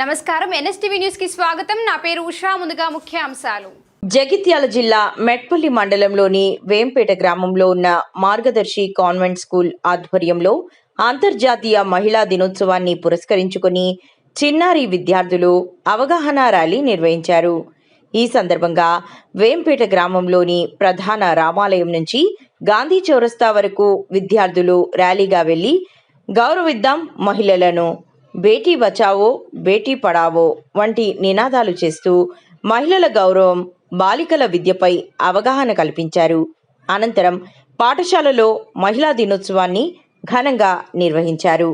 నమస్కారం NSTV news కి స్వాగతం. నా పేరు ఉషా. ముందుగా ముఖ్యాంశాలు. జగిత్యాల జిల్లా మెట్పల్లి మండలంలోని వేంపేట గ్రామంలో ఉన్న మార్గదర్శి కాన్వెంట్ స్కూల్ ఆధ్వర్యంలో అంతర్జాతీయ మహిళా దినోత్సవాన్ని పురస్కరించుకుని చిన్నారి విద్యార్థులు అవగాహన ర్యాలీ నిర్వహించారు. ఈ సందర్భంగా వేంపేట గ్రామంలోని ప్రధాన రామాలయం నుంచి గాంధీ చౌరస్తా వరకు విద్యార్థులు ర్యాలీగా వెళ్లి గౌరవిద్దాం మహిళలను, బేటీ బచావో బేటీ పడావో వంటి నినాదాలు చేస్తూ మహిళల గౌరవం, బాలికల విద్యపై అవగాహన కల్పించారు. అనంతరం పాఠశాలలో మహిళా దినోత్సవాన్ని ఘనంగా నిర్వహించారు.